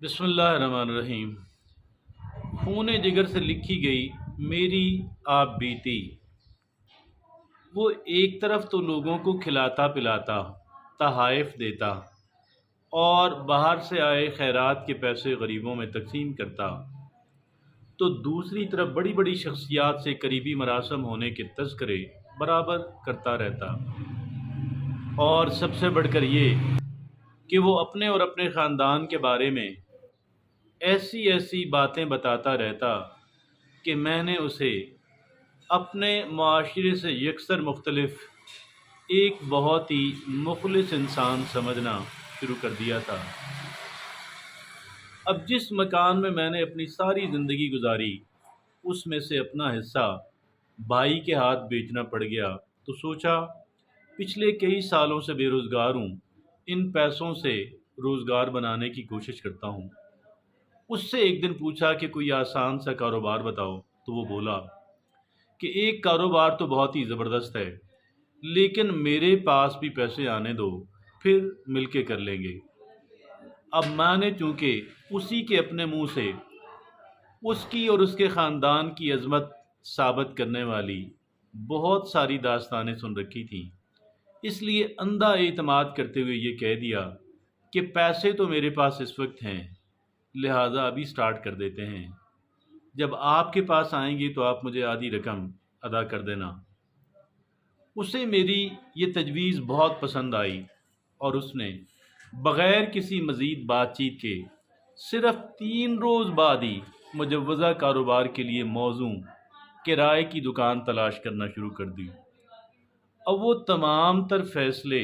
بسم اللہ الرحمن الرحیم۔ خون جگر سے لکھی گئی میری آپ بیتی، وہ ایک طرف تو لوگوں کو کھلاتا پلاتا، تحائف دیتا اور باہر سے آئے خیرات کے پیسے غریبوں میں تقسیم کرتا، تو دوسری طرف بڑی بڑی شخصیات سے قریبی مراسم ہونے کے تذکرے برابر کرتا رہتا، اور سب سے بڑھ کر یہ کہ وہ اپنے اور اپنے خاندان کے بارے میں ایسی ایسی باتیں بتاتا رہتا کہ میں نے اسے اپنے معاشرے سے یکسر مختلف ایک بہت ہی مخلص انسان سمجھنا شروع کر دیا تھا۔ اب جس مکان میں نے اپنی ساری زندگی گزاری، اس میں سے اپنا حصہ بھائی کے ہاتھ بیچنا پڑ گیا، تو سوچا پچھلے کئی سالوں سے بے روزگار ہوں، ان پیسوں سے روزگار بنانے کی کوشش کرتا ہوں۔ اس سے ایک دن پوچھا کہ کوئی آسان سا کاروبار بتاؤ، تو وہ بولا کہ ایک کاروبار تو بہت ہی زبردست ہے، لیکن میرے پاس بھی پیسے آنے دو، پھر مل کے کر لیں گے۔ اب میں نے چونکہ اسی کے اپنے منہ سے اس کی اور اس کے خاندان کی عظمت ثابت کرنے والی بہت ساری داستانیں سن رکھی تھیں، اس لیے اندھا اعتماد کرتے ہوئے یہ کہہ دیا کہ پیسے تو میرے پاس اس وقت ہیں، لہٰذا ابھی سٹارٹ کر دیتے ہیں، جب آپ کے پاس آئیں گے تو آپ مجھے آدھی رقم ادا کر دینا۔ اسے میری یہ تجویز بہت پسند آئی، اور اس نے بغیر کسی مزید بات چیت کے صرف 3 روز بعد ہی مجوزہ کاروبار کے لیے موزوں کرائے کی دکان تلاش کرنا شروع کر دی۔ اب وہ تمام تر فیصلے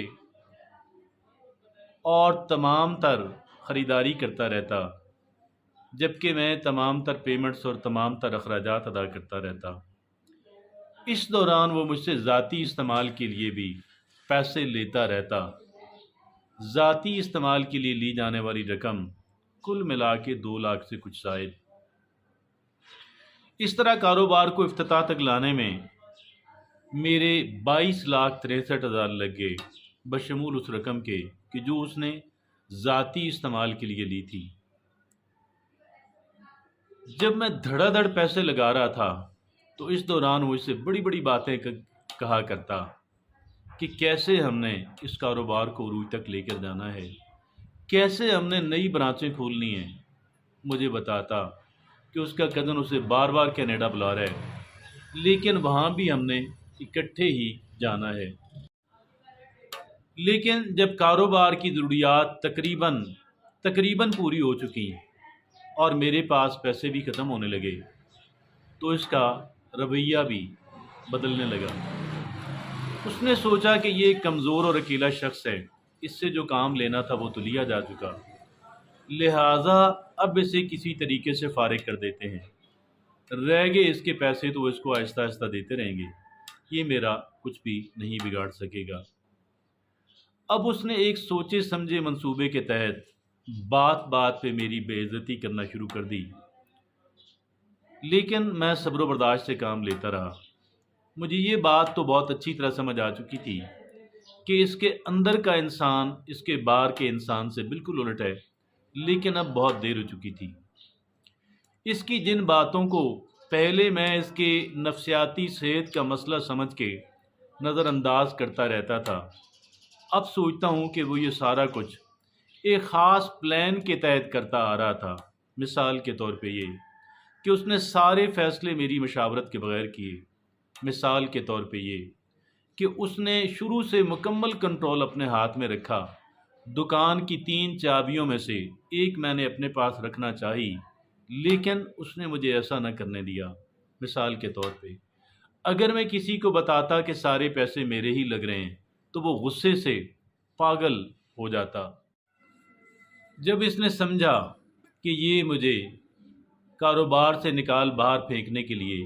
اور تمام تر خریداری کرتا رہتا، جبکہ میں تمام تر پیمنٹس اور تمام تر اخراجات ادا کرتا رہتا۔ اس دوران وہ مجھ سے ذاتی استعمال کے لیے بھی پیسے لیتا رہتا۔ ذاتی استعمال کے لیے لی جانے والی رقم کل ملا کے 2 لاکھ سے کچھ زائد۔ اس طرح کاروبار کو افتتاح تک لانے میں میرے 22,63,000 لگ گئے، بشمول اس رقم کے کہ جو اس نے ذاتی استعمال کے لیے لی تھی۔ جب میں دھڑا دھڑ پیسے لگا رہا تھا، تو اس دوران وہ اس سے بڑی بڑی باتیں کہا کرتا کہ کیسے ہم نے اس کاروبار کو عروج تک لے کر جانا ہے، کیسے ہم نے نئی برانچیں کھولنی ہیں۔ مجھے بتاتا کہ اس کا کزن اسے بار بار کینیڈا بلا رہا ہے، لیکن وہاں بھی ہم نے اکٹھے ہی جانا ہے۔ لیکن جب کاروبار کی ضروریات تقریباً پوری ہو چکی اور میرے پاس پیسے بھی ختم ہونے لگے، تو اس کا رویہ بھی بدلنے لگا۔ اس نے سوچا کہ یہ ایک کمزور اور اکیلا شخص ہے، اس سے جو کام لینا تھا وہ تو لیا جا چکا، لہٰذا اب اسے کسی طریقے سے فارغ کر دیتے ہیں، رہ گئے اس کے پیسے تو اس کو آہستہ آہستہ دیتے رہیں گے، یہ میرا کچھ بھی نہیں بگاڑ سکے گا۔ اب اس نے ایک سوچے سمجھے منصوبے کے تحت بات بات پہ میری بے عزتی کرنا شروع کر دی، لیکن میں صبر و برداشت سے کام لیتا رہا۔ مجھے یہ بات تو بہت اچھی طرح سمجھ آ چکی تھی کہ اس کے اندر کا انسان اس کے باہر کے انسان سے بالکل الٹ ہے، لیکن اب بہت دیر ہو چکی تھی۔ اس کی جن باتوں کو پہلے میں اس کے نفسیاتی صحت کا مسئلہ سمجھ کے نظر انداز کرتا رہتا تھا، اب سوچتا ہوں کہ وہ یہ سارا کچھ ایک خاص پلان کے تحت کرتا آ رہا تھا۔ مثال کے طور پہ یہ کہ اس نے سارے فیصلے میری مشاورت کے بغیر کیے۔ مثال کے طور پہ یہ کہ اس نے شروع سے مکمل کنٹرول اپنے ہاتھ میں رکھا۔ دکان کی 3 چابیوں میں سے ایک میں نے اپنے پاس رکھنا چاہی، لیکن اس نے مجھے ایسا نہ کرنے دیا۔ مثال کے طور پہ اگر میں کسی کو بتاتا کہ سارے پیسے میرے ہی لگ رہے ہیں، تو وہ غصے سے پاگل ہو جاتا۔ جب اس نے سمجھا کہ یہ مجھے کاروبار سے نکال باہر پھینکنے کے لیے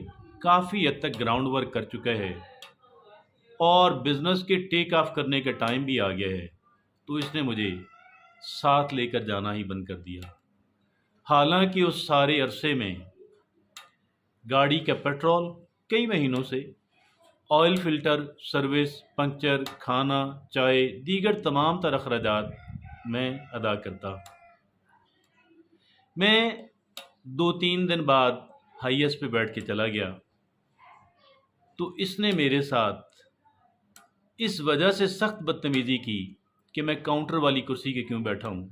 کافی حد تک گراؤنڈ ورک کر چکا ہے اور بزنس کے ٹیک آف کرنے کا ٹائم بھی آ گیا ہے، تو اس نے مجھے ساتھ لے کر جانا ہی بند کر دیا۔ حالانکہ اس سارے عرصے میں گاڑی کا پیٹرول کئی مہینوں سے، آئل فلٹر سروس، پنکچر، کھانا، چائے، دیگر تمام تر اخراجات میں ادا کرتا۔ میں 2-3 دن بعد ہائیس پہ بیٹھ کے چلا گیا تو اس نے میرے ساتھ اس وجہ سے سخت بدتمیزی کی کہ میں کاؤنٹر والی کرسی کے کیوں بیٹھا ہوں،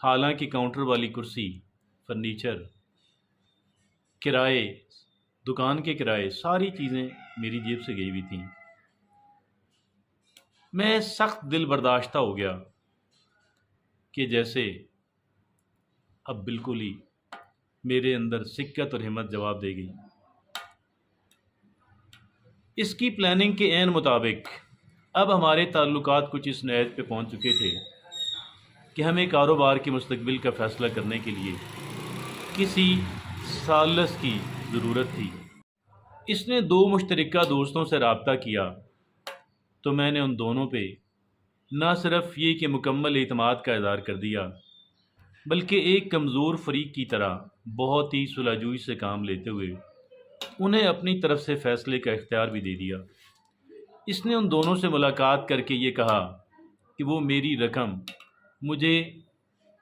حالانکہ کاؤنٹر والی کرسی، فرنیچر، کرائے، دکان کے کرائے، ساری چیزیں میری جیب سے گئی ہوئی تھیں۔ میں سخت دل برداشتہ ہو گیا کہ جیسے اب بالکل ہی میرے اندر سکت اور ہمت جواب دے گئی۔ اس کی پلاننگ کے عین مطابق اب ہمارے تعلقات کچھ اس نہج پہ پہنچ چکے تھے کہ ہمیں کاروبار کے مستقبل کا فیصلہ کرنے کے لیے کسی ثالث کی ضرورت تھی۔ اس نے 2 مشترکہ دوستوں سے رابطہ کیا تو میں نے ان دونوں پہ نہ صرف یہ کہ مکمل اعتماد کا اظہار کر دیا، بلکہ ایک کمزور فریق کی طرح بہت ہی صلح جوئی سے کام لیتے ہوئے انہیں اپنی طرف سے فیصلے کا اختیار بھی دے دیا۔ اس نے ان دونوں سے ملاقات کر کے یہ کہا کہ وہ میری رقم مجھے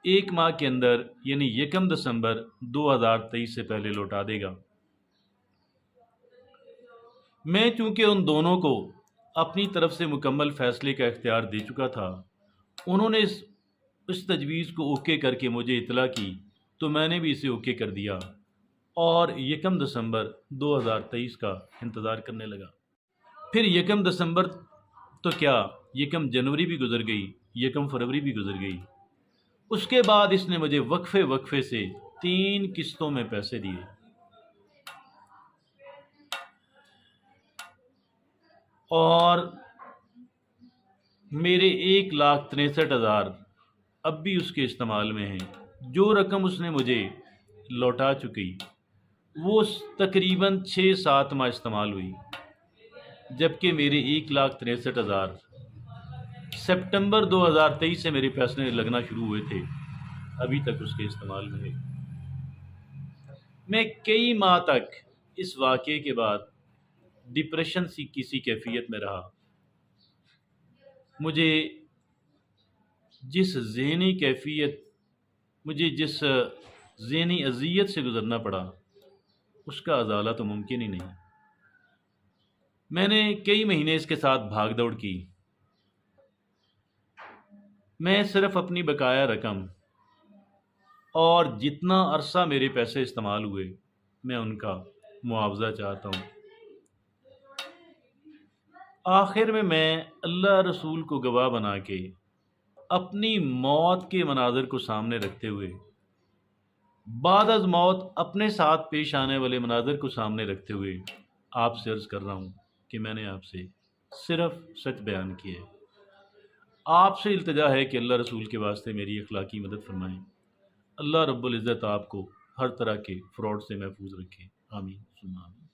1 ماہ کے اندر یعنی 1 دسمبر 2023 سے پہلے لوٹا دے گا۔ میں چونکہ ان دونوں کو اپنی طرف سے مکمل فیصلے کا اختیار دے چکا تھا، انہوں نے اس تجویز کو اوکے کر کے مجھے اطلاع کی تو میں نے بھی اسے اوکے کر دیا اور 1 دسمبر 2023 کا انتظار کرنے لگا۔ پھر 1 دسمبر تو کیا، 1 جنوری بھی گزر گئی، 1 فروری بھی گزر گئی۔ اس کے بعد اس نے مجھے وقفے سے 3 قسطوں میں پیسے دیے اور میرے 1,63,000 اب بھی اس کے استعمال میں ہیں۔ جو رقم اس نے مجھے لوٹا چکی وہ تقریباً 6-7 ماہ استعمال ہوئی، جبکہ میرے 1,63,000 سپٹمبر 2023 سے میرے پیسے لگنا شروع ہوئے تھے، ابھی تک اس کے استعمال میں ہے۔ میں کئی ماہ تک اس واقعے کے بعد ڈپریشن سی کسی کیفیت میں رہا۔ مجھے جس ذہنی اذیت سے گزرنا پڑا اس کا ازالہ تو ممکن ہی نہیں۔ میں نے کئی مہینے اس کے ساتھ بھاگ دوڑ کی۔ میں صرف اپنی بقایا رقم اور جتنا عرصہ میرے پیسے استعمال ہوئے میں ان کا معاوضہ چاہتا ہوں۔ آخر میں اللہ رسول کو گواہ بنا کے اپنی موت کے مناظر کو سامنے رکھتے ہوئے، بعد از موت اپنے ساتھ پیش آنے والے مناظر کو سامنے رکھتے ہوئے آپ سے عرض کر رہا ہوں کہ میں نے آپ سے صرف سچ بیان کیا ہے۔ آپ سے التجا ہے کہ اللہ رسول کے واسطے میری اخلاقی مدد فرمائیں۔ اللہ رب العزت آپ کو ہر طرح کے فراڈ سے محفوظ رکھے، آمین ثم آمین۔